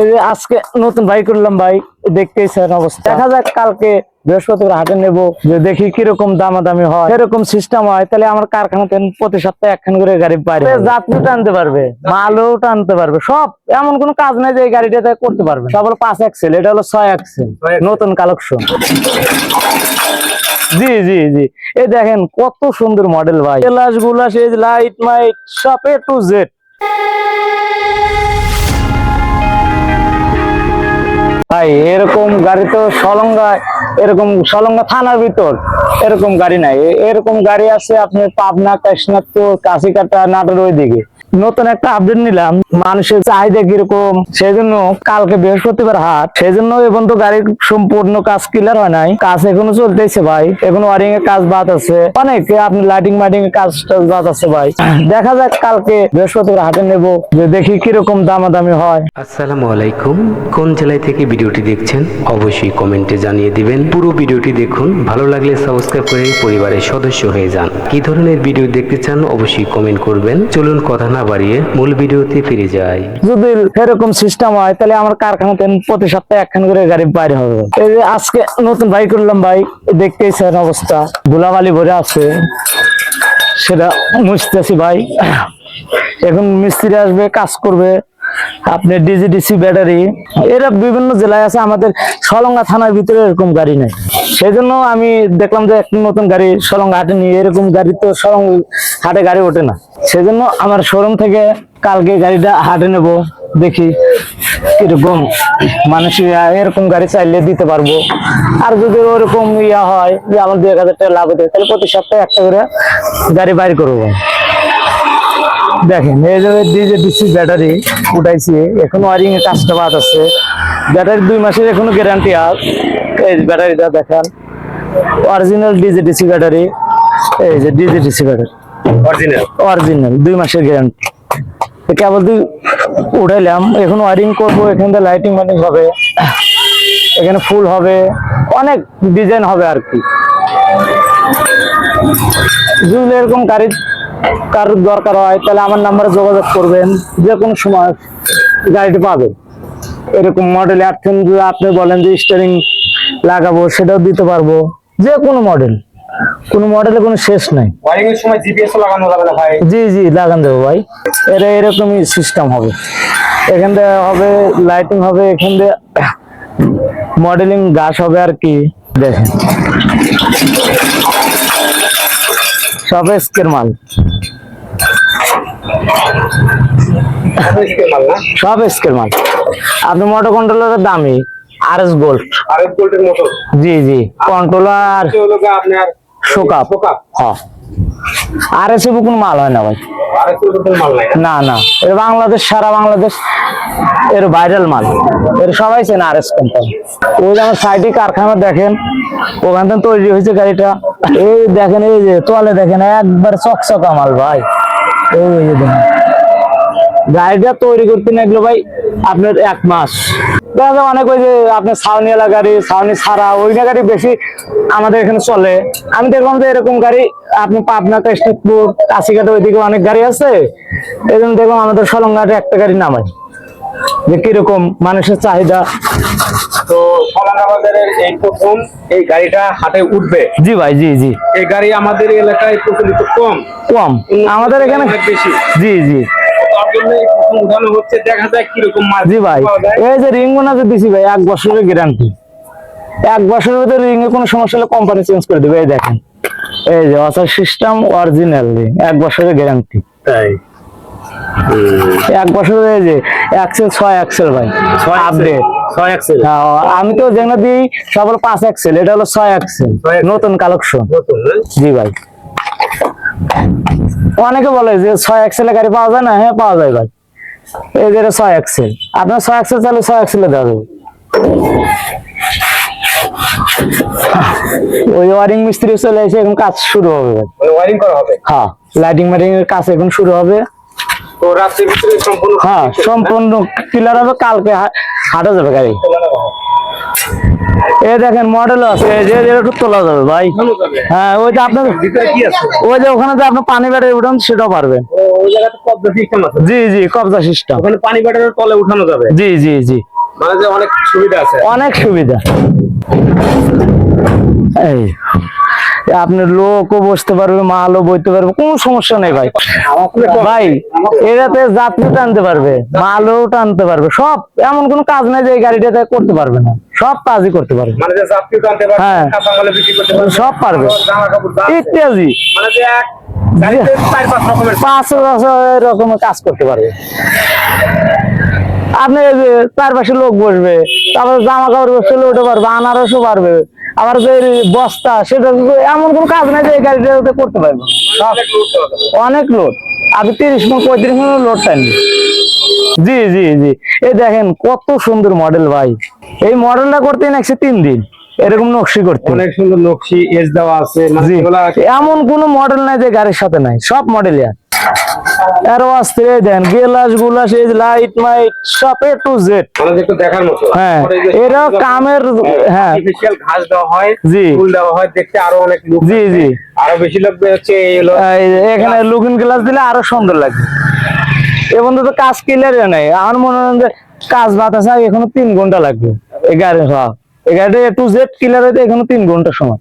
আজকে নতুন বাইক করলাম ভাই, দেখতেছেন অবস্থা। দেখা যাক কালকে বৃহস্পতিবার হাটে নেবো, যে দেখি কিরকম দামাদামি হয়। এরকম সিস্টেম হয় তাহলে আমার কারখানাতে প্রতি সপ্তাহে একখান করে গাড়ি বাইরে যাত্রী টানতে পারবে, মালও টানতে পারবে। সব এমন কোনো কাজ নাই যে এই গাড়িটা করতে পারবে। সব হলো 5 অ্যাক্সেল, এটা হলো 6 অ্যাক্সেল নতুন কালেকশন। জি জি জি, এই দেখেন কত সুন্দর মডেল ভাই। গ্লাস গুলাস, এই লাইট মাইট সব A to Z। ভাই এরকম গাড়ি তো এরকম সলঙ্গা থানার ভিতর এরকম গাড়ি নাই। এরকম গাড়ি আছে আপনি পাবনা, কাশীনাথপুর, কাশিকাটা, নাটোর ওইদিকে। নতুন একটা আপডেট নিলাম, মানুষের চাহিদা কিরকম, সেই জন্য কালকে বৃহস্পতিবার হাট, সেই জন্য এখন তো গাড়ির সম্পূর্ণ কাজ ক্লিয়ার হয় নাই, কাজ এখনো চলতেছে ভাই। এখন ওয়ারিং এর কাজ বাদ আছে অনেক, আপনি লাইটিং মাইটিং এর কাজ বাদ আছে ভাই। দেখা যাক কালকে বৃহস্পতিবার হাটে নেবো, যে দেখি কিরকম দামাদামি হয়। আসসালামু আলাইকুম। কোন জেলায় থেকে ভিডিওটি দেখছেন অবশ্যই কমেন্টে জানিয়ে দিবেন। পুরো ভিডিওটি দেখুন, ভালো লাগলে সাবস্ক্রাইব করে পরিবারের সদস্য হয়ে যান। কি ধরনের ভিডিও দেখতে চান অবশ্যই কমেন্ট করবেন। চলুন কথা না বাড়িয়ে মূল ভিডিওতে ফিরে যাই। যদি এরকম সিস্টেম হয় তাহলে আমার কারখানাতে প্রতি সপ্তাহে একখান করে গাড়ি বাইরে হবে। এই যে আজকে নতুন বাইক করলাম ভাই, দেখতেছেন অবস্থা, ধুলাবালি ভরে আছে, সেটা মুছতেছি ভাই। এখন মিস্ত্রি আসবে, কাজ করবে। আপনি ডিজিডিসি ব্যাটারি, এরা বিভিন্ন জেলায় আছে, আমাদের সলঙ্গা থানার ভিতরে এরকম গাড়ি নাই। সেই জন্য আমি দেখলাম যে একটা নতুন গাড়ি সলঙ্গা হাটে নিয়ে, এরকম গাড়ি তো সলঙ্গা হাটে গাড়ি ওঠে না। সেই জন্য আমার শোরুম থেকে কালকে গাড়িটা হাটে নেব, দেখি কিরকম মানুষ এরকম গাড়ি চাইলে দিতে পারবো। আর যদি ওরকম ইয়া হয় যে আমার 2000 টাকা লাভ হতে, তাহলে প্রতি সপ্তাহে একটা করে গাড়ি বাইর করবো। দেখেন এই যে ডিজিডিসি ব্যাটারি উঠাইছি, এখন ওয়ারিং এর কাজটা বাদ আছে। ব্যাটারি 2 মাসের এখনো গ্যারান্টি আছে। এই ব্যাটারিটা দেখেন, অরিজিনাল ডিজিডিসি ব্যাটারি। এই যে ডিজিডিসি ব্যাটারি অরিজিনাল 2 মাসের গ্যারান্টি। কেবল উঠাইলাম, এখন ওয়ারিং করবো, এখানে লাইটিং মাইটিং হবে, এখানে ফুল হবে, অনেক ডিজাইন হবে আর কি। যদি এরকম গাড়ির কারোর দরকার হয় তাহলে আমার নাম্বারে যোগাযোগ করবেন, যে কোনো সময় গাড়িটি পাবেন। এরকম মডেল এখন যদি আপনি বলেন যে স্টিয়ারিং লাগাবো, সেটাও দিতে পারবো। যে কোনো মডেল, কোনো মডেলে কোনো শেষ নাই। ওয়ারিং এর সময় জিপিএস লাগানো যাবে না ভাই? জি জি, লাগান দেবো ভাই। এরকমই সিস্টেম হবে, এখান থেকে হবে লাইটিং হবে, এখান থেকে মডেলিং গাছ হবে আর কি। দেখেন সব স্কের মাল, সব স্কের মাল। আপনি মোটর কন্ট্রোলারের দামি RS গোল্ড, RS গোল্ডের মোটর। জি জি, কন্ট্রোলার হলো আপনার শোকাপ। হ্যাঁ, RS এর কোনো মাল হয় না ভাই, RS গোল্ডের মাল নাই না না। এর বাংলাদেশ, সারা বাংলাদেশ এর ভাইরাল মাল, এর সবাই চেনে RS কোম্পানি। ওই যে আমার সাইডে কারখানা দেখেন, ওখান থেকে তৈরি হয়েছে গাড়িটা। এই দেখেন, এই যে তোয়ালে দেখেন, একবার চকচকা মাল ভাই। এই যে দেখেন, গাড়িটা তৈরি করতে লাগলো ভাই আপনার 1 মাস। দেখা যায় অনেক ওই যে আপনার ছাউনিওয়ালা গাড়ি, ছাউনি ছাড়া ওই না গাড়ি বেশি আমাদের এখানে চলে। আমি দেখলাম যে এরকম গাড়ি আপনি পাবনা, কাশীনাথপুর, কাশিকাটা ওইদিকে অনেক গাড়ি আছে। এই জন্য দেখলাম আমাদের সলঙ্গাটে একটা গাড়ি নামাই, যে কিরকম মানুষের চাহিদা। তো সলঙ্গা বাজারের এই প্রথম এই গাড়িটা হাটে উঠবে। জি ভাই, জি জি। এই গাড়ি আমাদের এলাকায় প্রচলিত কম, আমাদের এখানে বেশি। জি জি, তার জন্য এই প্রথম উঠানো হচ্ছে, দেখা যায় কিরকম মাল। জি ভাই, এই যে রিং বোনাস দিছি ভাই, 1 বছরের গ্যারান্টি। 1 বছরের ভিতরে রিং এ কোনো সমস্যা হলে কোম্পানি চেঞ্জ করে দিবে। এই দেখেন, এই যে ওয়াসার সিস্টেম অরিজিনাল, 1 বছরের গ্যারান্টি। তাই 1 বছরের, এই যে অ্যাক্সেল 6 অ্যাক্সেল ভাই, আপডেট 6 অ্যাক্সেল। আমি তো যেগুলো দিই সব হলো 5 অ্যাক্সেল, এটা হলো 6 অ্যাক্সেল নতুন কালেকশন। জি ভাই, অনেকে বলে যে 6 অ্যাক্সেলের গাড়ি পাওয়া যায় না। হ্যাঁ, পাওয়া যায় ভাই। এই যে 6 অ্যাক্সেল, আপনার 6 অ্যাক্সেল চাইলে 6 অ্যাক্সেলে দেওয়া যাবে। ওই ওয়ারিং মিস্ত্রি চলে এসে এখন কাজ শুরু হবে ভাই, মানে ওয়ারিং করা হবে। হ্যাঁ, লাইটিং মাইটিং এর কাজ এখন শুরু হবে। তো রাতের ভিতরে সম্পূর্ণ, হ্যাঁ, সম্পূর্ণ ক্লিয়ার হবে। কালকে হাঁটা যাবে গাড়ি। এই দেখেন মডেল আছে, এই যে একটু তোলা যাবে ভাই। হ্যাঁ, ওই যে আপনার ভিতরে কি আছে? ওই যে ওখানে যে আপনি পানি ব্যাটারি উঠান, সেটাও পারবেন। ওই জায়গাতে কবজা সিস্টেম আছে। জি জি, কবজা সিস্টেম। ওখানে পানি ব্যাটারির তলে উঠানো যাবে। জি জি জি। মানে যে অনেক সুবিধা আছে। অনেক সুবিধা। এই আপনি লোকও বসতে পারবে, মালও বইতে পারবে, কোনো সমস্যা নেই ভাই। ভাই এটাতে যাত্রী টানতে পারবে, মালও টানতে পারবে, সব এমন কোনো কাজ নাই যে এই গাড়িটাতে করতে পারবে না, সব কাজই করতে পারবে। মানে যে যাত্রী টানতে পারবে, হ্যাঁ। কাঁচামালে বিক্রি করতে পারবে, সব পারবে, জামা কাপড় যা আছে। ইত্যাদি মানে যে এক গাড়িতে 4-5 রকমের 5 রকমের কাজ করতে পারবে। আপনি এই যে চারপাশে লোক বসবে, তারপর জামা কাপড় বসতে উঠে পারবে, আনারসও পারবে, আবার যে বস্তা সেটা এমন কোনো কাজ নাই যে এই গাড়িটাতে করতে পারবে না। অনেক লোড দেওয়া যাবে। অনেক লোড, আপনি 30 মিনিট 35 মিনিট লোড টানবে। জি জি জি, এই দেখেন কত সুন্দর মডেল ভাই। এই মডেলটা করতে নাকছে 3 দিন, এরকম নকশি করতে। অনেক সুন্দর নকশি এজ দেওয়া আছে, মানে জি, এগুলা এমন কোন মডেল নাই যে গাড়ির সাথে নাই, সব মডেলই আছে। আরো আসতে দেন গেলাস গুলাস, এই লাইট মাইট সব A to Z। মানে যে একটু দেখার মতো। হ্যাঁ, তারপরে এই যে এরা কামের, হ্যাঁ আর্টিফিশিয়াল ঘাস দেওয়া হয়, জি। ফুল দেওয়া হয়, দেখতে আরো অনেক লুক। জি জি, আরো বেশি লাগবে হচ্ছে এই হলো এই যে এখানে লুকিং গ্লাস দিলে আরো সুন্দর লাগবে। এ বন্ধু তো কাজ ক্লিয়ার নাই, আমার মনে হয় যে কাজ বাতাসা এখনো 3 ঘন্টা লাগবে এই গাড়ি। হ্যাঁ, এই গাড়িটা A to Z ক্লিয়ার হইতে এখনো 3 ঘন্টা সময়।